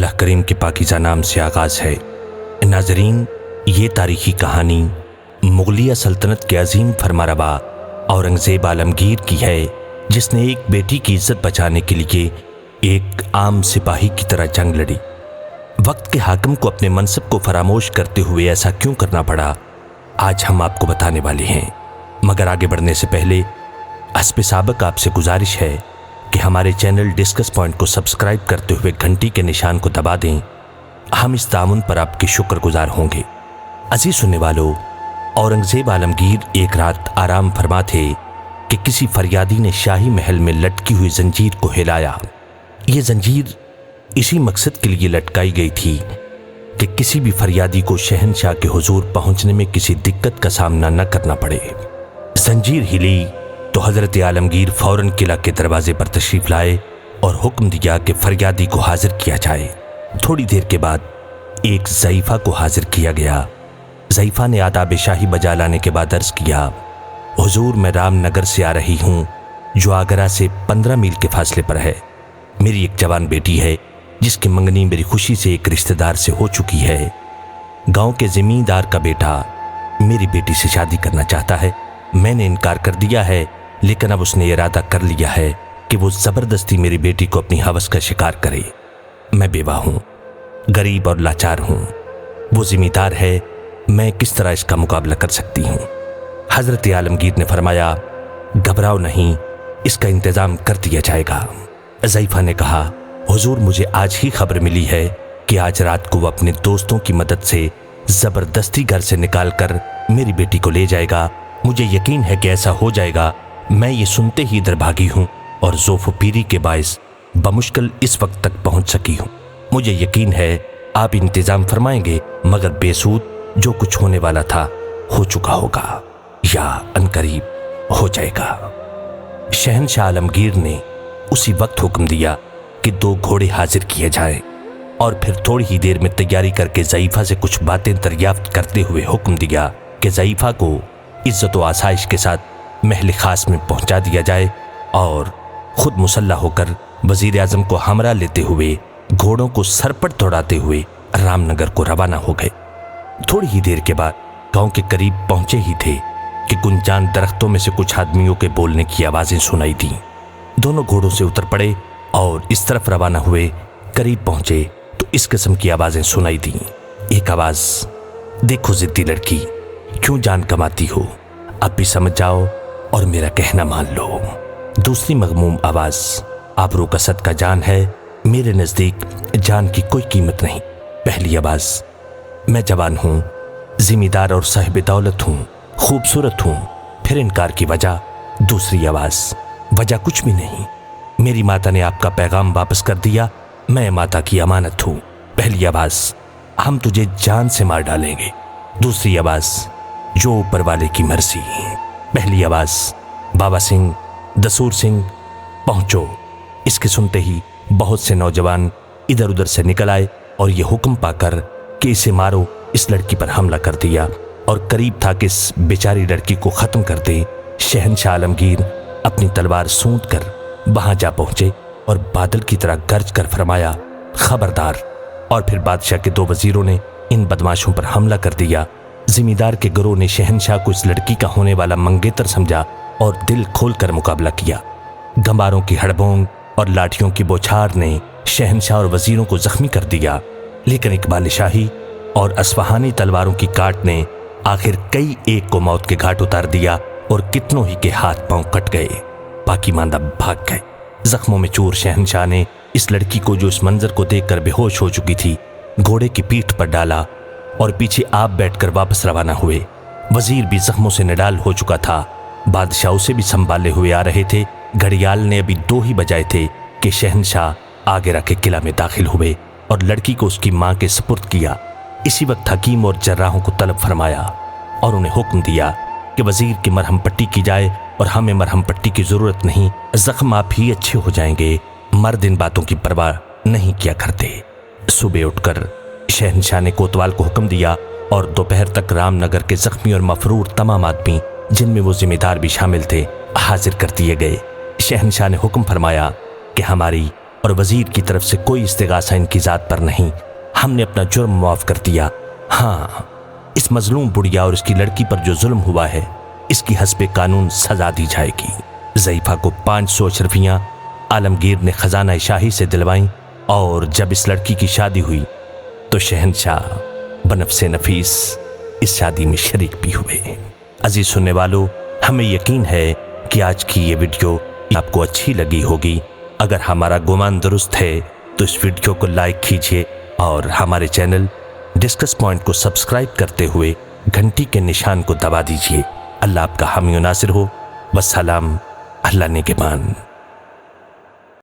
अल्लाह करीम के पाकीज़ा नाम से आगाज़ है। नाज़रीन, ये तारीख़ी कहानी मुग़लिया सल्तनत के अजीम फरमारवा औरंगज़ेब आलमगीर की है, जिसने एक बेटी की इज़्ज़त बचाने के लिए एक आम सिपाही की तरह जंग लड़ी। वक्त के हाकिम को अपने मनसब को फरामोश करते हुए ऐसा क्यों करना पड़ा, आज हम आपको बताने वाले हैं। मगर आगे बढ़ने से पहले हस्ब साबक आपसे गुजारिश है कि हमारे चैनल डिस्कस पॉइंट को सब्सक्राइब करते हुए घंटी के निशान को दबा दें। हम इस तामुन पर आपके शुक्रगुजार होंगे। अजीज सुनने वालों, औरंगज़ेब आलमगीर एक रात आराम फरमा थे कि किसी फरियादी ने शाही महल में लटकी हुई जंजीर को हिलाया। ये जंजीर इसी मकसद के लिए लटकाई गई थी कि किसी भी फरियादी को शहंशाह के हुजूर पहुंचने में किसी दिक्कत का सामना न करना पड़े। जंजीर हिली तो हज़रत आलमगीर फौरन किला के दरवाजे पर तशरीफ लाए और हुक्म दिया कि फरियादी को हाजिर किया जाए। थोड़ी देर के बाद एक ज़ईफ़ा को हाजिर किया गया। ज़ईफ़ा ने आदाब शाही बजा लाने के बाद अर्ज़ किया, हुजूर, मैं रामनगर से आ रही हूँ, जो आगरा से 15 मील के फासले पर है। मेरी एक जवान बेटी है जिसकी मंगनी मेरी खुशी से एक रिश्तेदार से हो चुकी है। गांव के ज़मींदार का बेटा मेरी बेटी से शादी करना चाहता है। मैंने इनकार कर दिया है, लेकिन अब उसने इरादा कर लिया है कि वो ज़बरदस्ती मेरी बेटी को अपनी हवस का शिकार करे। मैं बेवा हूँ, गरीब और लाचार हूँ। वो ज़िम्मेदार है, मैं किस तरह इसका मुकाबला कर सकती हूँ। हज़रत आलमगीर ने फरमाया, घबराओ नहीं, इसका इंतज़ाम कर दिया जाएगा। ज़ईफ़ा ने कहा, हुजूर, मुझे आज ही खबर मिली है कि आज रात को वो अपने दोस्तों की मदद से ज़बरदस्ती घर से निकाल कर मेरी बेटी को ले जाएगा। मुझे यकीन है कि ऐसा हो जाएगा। मैं ये सुनते ही इधर भागी हूँ और ज़ोफ़ पीरी के बाइस बमुश्किल इस वक्त तक पहुँच सकी हूँ। मुझे यकीन है आप इंतज़ाम फरमाएंगे, मगर बेसूद जो कुछ होने वाला था हो चुका होगा या अनकरीब हो जाएगा। शहंशाह आलमगीर ने उसी वक्त हुक्म दिया कि 2 घोड़े हाजिर किए जाएं और फिर थोड़ी ही देर में तैयारी करके ज़ईफ़ा से कुछ बातें दरियाफ्त करते हुए हुक्म दिया कि ज़ईफ़ा को इज़्ज़त व आसाइश के साथ महल खास में पहुंचा दिया जाए और खुद मुसल्लह होकर वज़ीर आज़म को हमरा लेते हुए घोड़ों को सरपट दौड़ाते हुए रामनगर को रवाना हो गए। थोड़ी ही देर के बाद गांव के करीब पहुंचे ही थे कि गुंजान दरख्तों में से कुछ आदमियों के बोलने की आवाज़ें सुनाई दी। दोनों घोड़ों से उतर पड़े और इस तरफ रवाना हुए। करीब पहुंचे तो इस किस्म की आवाज़ें सुनाई दी। एक आवाज़, देखो ज़िद्दी लड़की, क्यों जान कमाती हो, अब भी समझ जाओ और मेरा कहना मान लो। दूसरी मग़मूम आवाज़, आबरू का सदका जान है, मेरे नज़दीक जान की कोई कीमत नहीं। पहली आवाज़, मैं जवान हूँ, ज़िम्मेदार और साहिब दौलत हूँ, खूबसूरत हूँ, फिर इनकार की वजह। दूसरी आवाज़, वजह कुछ भी नहीं, मेरी माता ने आपका पैगाम वापस कर दिया, मैं माता की अमानत हूँ। पहली आवाज़, हम तुझे जान से मार डालेंगे। दूसरी आवाज़, जो ऊपर वाले की मर्जी। पहली आवाज़, बाबा सिंह, दसूर सिंह, पहुँचो। इसके सुनते ही बहुत से नौजवान इधर उधर से निकल आए और ये हुक्म पाकर कि इसे मारो, इस लड़की पर हमला कर दिया और करीब था कि इस बेचारी लड़की को ख़त्म कर दे। शहंशाह आलमगीर अपनी तलवार सूंध कर वहाँ जा पहुँचे और बादल की तरह गरज कर फरमाया, खबरदार। और फिर बादशाह के 2 वज़ीरों ने इन बदमाशों पर हमला कर दिया। ज़िम्मेदार के गिरोह ने शहंशाह को इस लड़की का होने वाला मंगेतर समझा और दिल खोल कर मुकाबला किया। गंबारों की हड़बोंग और लाठियों की बौछार ने शहंशाह और वज़ीरों को ज़ख्मी कर दिया, लेकिन इकबाल शाही और असफहानी तलवारों की काट ने आखिर कई एक को मौत के घाट उतार दिया और कितनों ही के हाथ पांव कट गए, बाकी मांदा भाग गए। जख्मों में चूर शहंशाह ने इस लड़की को, जो इस मंजर को देखकर बेहोश हो चुकी थी, घोड़े की पीठ पर डाला और पीछे आप बैठकर वापस रवाना हुए। वजीर भी जख्मों से निडाल हो चुका था। बादशाह उसे भी संभाले हुए आ रहे थे। घड़ियाल ने अभी 2 ही बजाए थे कि शहंशाह आगे रखे किला में दाखिल हुए और लड़की को उसकी मां के सुपुर्द किया। इसी वक्त हकीम और जर्राहों को तलब फरमाया और उन्हें हुक्म दिया कि वजीर की मरहम पट्टी की जाए और हमें मरहम पट्टी की जरूरत नहीं, जख्म आप ही अच्छे हो जाएंगे। मर्द इन बातों की परवाह नहीं किया करते। सुबह उठकर शहंशाह ने कोतवाल को हुक्म दिया और दोपहर तक रामनगर के जख्मी और मफरूर तमाम आदमी, जिनमें वो जिम्मेदार भी शामिल थे, हाजिर कर दिए गए। शहंशाह ने हुक्म फरमाया कि हमारी اور وزیر کی طرف سے کوئی استغاثہ ان کی ذات پر نہیں۔ ہم نے اپنا جرم معاف کر دیا۔ ہاں، اس مظلوم بڑھیا اور اس کی لڑکی پر جو ظلم ہوا ہے اس کی حسب قانون سزا دی جائے گی۔ ضعیفہ کو 500 اشرفیاں عالمگیر نے خزانہ شاہی سے دلوائیں، اور جب اس لڑکی کی شادی ہوئی تو شہنشاہ بنفس نفیس اس شادی میں شریک بھی ہوئے۔ عزیز سننے والوں، ہمیں یقین ہے کہ آج کی یہ ویڈیو آپ کو اچھی لگی ہوگی۔ اگر ہمارا گمان درست ہے تو اس ویڈیو کو لائک کیجیے اور ہمارے چینل ڈسکس پوائنٹ کو سبسکرائب کرتے ہوئے گھنٹی کے نشان کو دبا دیجیے۔ اللہ آپ کا حامی و ناصر ہو۔ والسلام، اللہ نگہبان۔